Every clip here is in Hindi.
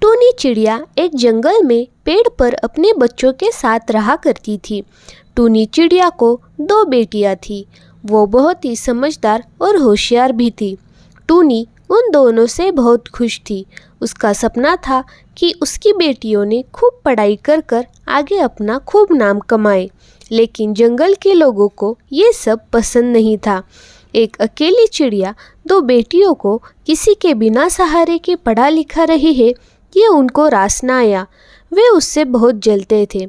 टूनी चिड़िया एक जंगल में पेड़ पर अपने बच्चों के साथ रहा करती थी। टूनी चिड़िया को 2 बेटियां थीं। वो बहुत ही समझदार और होशियार भी थी। टूनी उन दोनों से बहुत खुश थी। उसका सपना था कि उसकी बेटियों ने खूब पढ़ाई कर कर आगे अपना खूब नाम कमाए, लेकिन जंगल के लोगों को ये सब पसंद नहीं था। एक अकेली चिड़िया 2 बेटियों को किसी के बिना सहारे के पढ़ा लिखा रही है, ये उनको रास न आया। वे उससे बहुत जलते थे,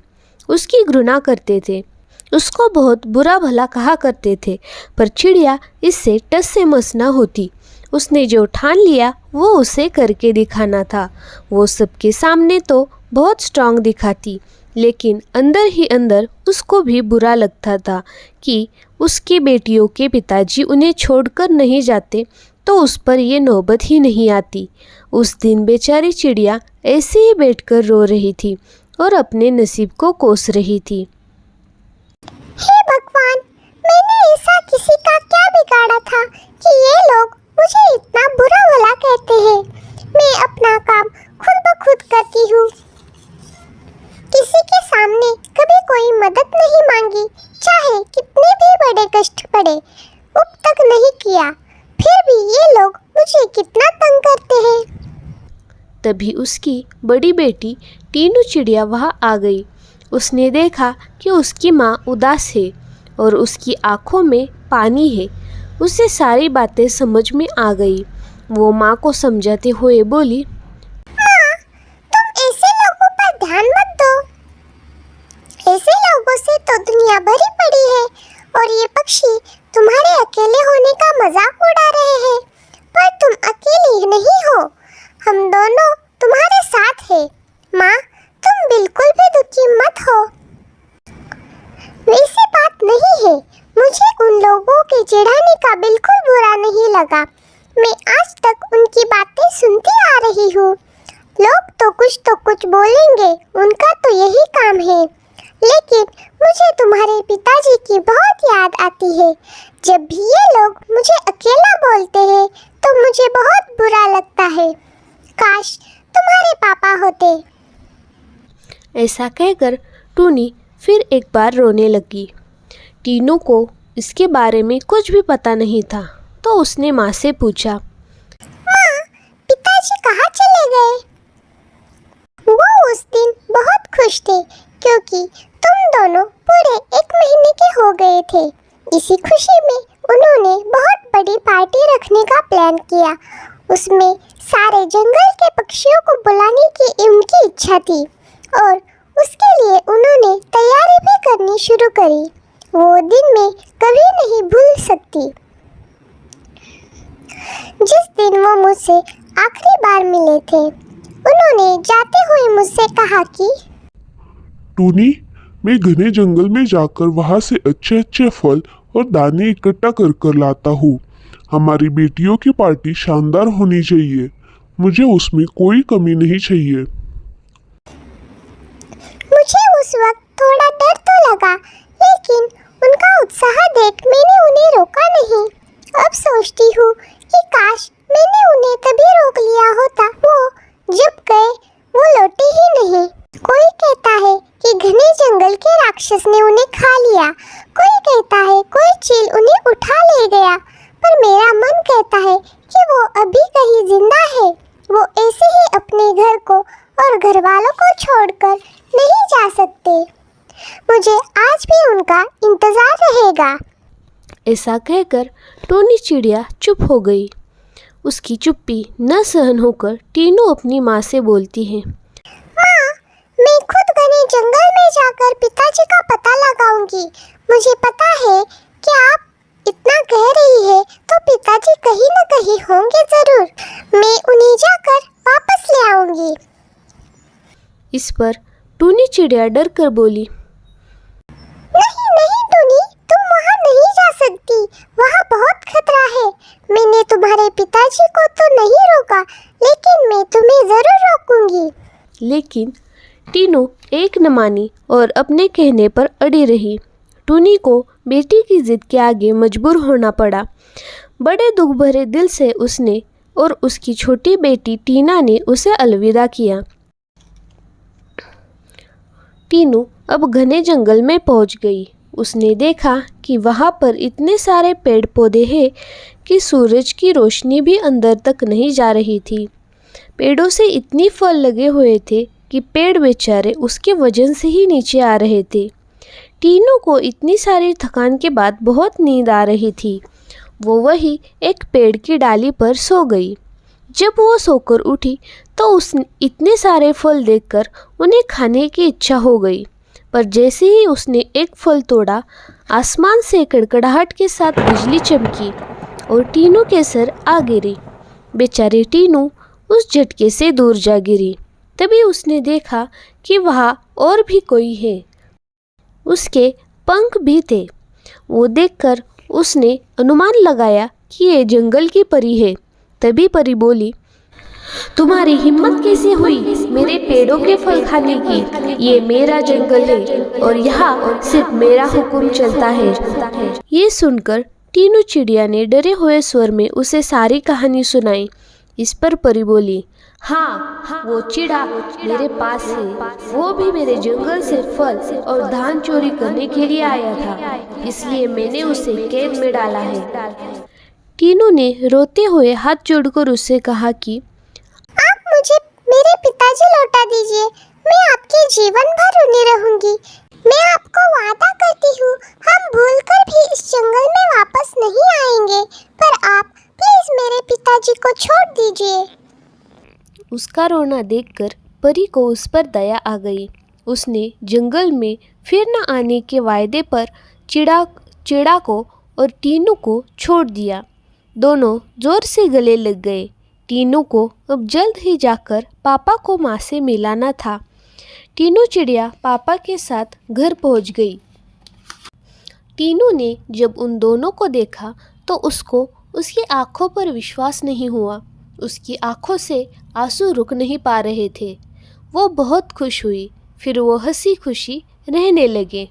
उसकी घृणा करते थे, उसको बहुत बुरा भला कहा करते थे, पर चिड़िया इससे टस से मस न होती। उसने जो ठान लिया वो उसे करके दिखाना था। वो सबके सामने तो बहुत स्ट्रांग दिखाती, लेकिन अंदर ही अंदर उसको भी बुरा लगता था कि उसकी बेटियों के पिताजी उन्हें छोड़कर नहीं जाते तो उस पर ये नौबत ही नहीं आती। उस दिन बेचारी चिड़िया ऐसे ही बैठकर रो रही थी और अपने नसीब को कोस रही थी। हे भगवान, मैंने ऐसा किसी का क्या बिगाड़ा था कि ये लोग मुझे इतना बुरा भला कहते हैं। मैं अपना काम खुद ब खुद करती हूँ, किसी के सामने कभी कोई मदद नहीं मांगी, चाहे कितने भी बड़े कष्ट पड़े, अब तक नहीं किया, फिर भी ये लोग मुझे कितना तंग करते हैं। तभी उसकी बड़ी बेटी टीनू चिड़िया वहाँ आ गई। उसने देखा कि उसकी माँ उदास है और उसकी आँखों में पानी है। उसे सारी बातें समझ में आ गई। वो माँ को समझाते हुए बोली, माँ, तुम ऐसे लोगों पर ध्यान मत दो। ऐसे लोगों से तो दुनिया भरी पड़ी है और ये पक्षी तुम्हारे अकेले होने का मजाक उड़ा रहे हैं, पर तुम अकेली नहीं हो, हम दोनों तुम्हारे साथ हैं। माँ, तुम बिल्कुल भी दुखी मत हो। वैसी बात नहीं है, मुझे उन लोगों के चिढ़ाने का बिल्कुल बुरा नहीं लगा। मैं आज तक उनकी बातें सुनती आ रही हूँ। लोग तो कुछ बोलेंगे, उनका तो यही काम है, लेकिन मुझे तुम्हारे पिताजी की बहुत याद आती है। जब भी ये लोग मुझे अकेला बोलते हैं तो मुझे बहुत बुरा लगता है। काश तुम्हारे पापा होते। ऐसा कहकर टूनी फिर एक बार रोने लगी। टीनू को इसके बारे में कुछ भी पता नहीं था, तो उसने माँ से पूछा, माँ, पिताजी कहाँ चले गए? वो उस दिन बहुत खुश थे क्योंकि तुम दोनों पूरे 1 महीने के हो गए थे। इसी खुशी में उन्होंने बहुत बड़ी पार्टी रखने का प्लान किया। उसमें सारे जंगल के पक्षियों को बुलाने की उनकी इच्छा थी और उसके लिए उन्होंने तैयारी भी करनी शुरू करी। वो दिन मैं कभी नहीं भूल सकती। जिस दिन वो मुझसे आखिरी बार मिले थे, उन्होंने जाते हुए मुझसे कहा कि टूनी, मैं घने जंगल में जाकर वहाँ से अच्छे अच्छे फल और दाने इकट्ठा कर कर लाता हूँ। हमारी बेटियों की पार्टी शानदार होनी चाहिए, मुझे उसमें कोई कमी नहीं चाहिए। मुझे उस वक्त थोड़ा डर तो लगा, लेकिन उनका उत्साह देख मैंने उन्हें रोका नहीं। अब सोचती हूँ कि काश मैंने उन्हें तभी रोक लिया होता। वो जब गए वो लौटे ही नहीं। कोई कहता है कि घने जंगल के राक्षस ने उन्हें खा लिया, कोई कहता है कोई चील उन्हें उठा ले गया, पर मेरा मन कहता है कि वो अभी कहीं जिंदा है। वो ऐसे ही अपने घर को और घर वालों को छोड़कर नहीं जा सकते। मुझे आज भी उनका इंतजार रहेगा। ऐसा कहकर टूनी चिड़िया चुप हो गई। उसकी चुप्पी न सहन होकर टीनू अपनी माँ से बोलती है, माँ, मैं खुद घने जंगल में जाकर पिताजी का पता लगाऊंगी। मुझे पता है कि आप इतना कह रही है तो पिताजी कहीं न कहीं होंगे जरूर। मैं उन्हें जाकर वापस ले आऊंगी। इस पर टूनी चिड़िया डर कर बोली, नहीं नहीं टूनी, तुम वहाँ नहीं जा सकती, वहाँ बहुत खतरा है। मैंने तुम्हारे पिताजी को तो नहीं रोका, लेकिन मैं तुम्हें जरूर रोकूंगी। लेकिन टीनू एक न मानी और अपने कहने पर अड़ी रही। टूनी को बेटी की जिद के आगे मजबूर होना पड़ा। बड़े दुख भरे दिल से उसने और उसकी छोटी बेटी टीना ने उसे अलविदा किया। टीनू अब घने जंगल में पहुंच गई। उसने देखा कि वहां पर इतने सारे पेड़ पौधे हैं कि सूरज की रोशनी भी अंदर तक नहीं जा रही थी। पेड़ों से इतनी फल लगे हुए थे कि पेड़ बेचारे उसके वजन से ही नीचे आ रहे थे। टीनू को इतनी सारी थकान के बाद बहुत नींद आ रही थी। वो वही एक पेड़ की डाली पर सो गई। जब वो सोकर उठी तो उसने इतने सारे फल देखकर उन्हें खाने की इच्छा हो गई, पर जैसे ही उसने एक फल तोड़ा, आसमान से कड़कड़ाहट के साथ बिजली चमकी और टीनू के सर आ गिरी। बेचारी टीनू उस झटके से दूर जा गिरी। तभी उसने देखा कि वहाँ और भी कोई है। उसके पंख भी थे। वो देखकर उसने अनुमान लगाया कि ये जंगल की परी है। तभी परी बोली, तुम्हारी हिम्मत कैसे हुई मेरे पेड़ों के फल खाने की? ये मेरा जंगल है और यहाँ सिर्फ मेरा हुक्म चलता है। ये सुनकर टीनू चिड़िया ने डरे हुए स्वर में उसे सारी कहानी सुनाई। इस पर परी बोली, हाँ, वो चिड़ा मेरे पास है। वो भी मेरे जंगल से फल और धान चोरी करने के लिए आया था, इसलिए मैंने उसे कैद में डाला है। टीनू ने रोते हुए हाथ जोड़कर उससे कहा कि आप मुझे मेरे पिताजी लौटा दीजिए। मैं आपके जीवन भर ऋणी रहूंगी। मैं आपको वादा करती हूँ, हम भूलकर भी इस जंगल में वापस नहीं आएंगे। पर आप प्लीज मेरे पिताजी को छोड़ दीजिए। उसका रोना देखकर परी को उस पर दया आ गई। उसने जंगल में फिर न आने के वायदे पर चिड़ा को और टीनू को छोड़ दिया। दोनों जोर से गले लग गए। टीनू को अब जल्द ही जाकर पापा को माँ से मिलाना था। टीनू चिड़िया पापा के साथ घर पहुँच गई। टीनू ने जब उन दोनों को देखा तो उसको उसकी आंखों पर विश्वास नहीं हुआ। उसकी आंखों से आंसू रुक नहीं पा रहे थे। वो बहुत खुश हुई। फिर वो हंसी खुशी रहने लगे।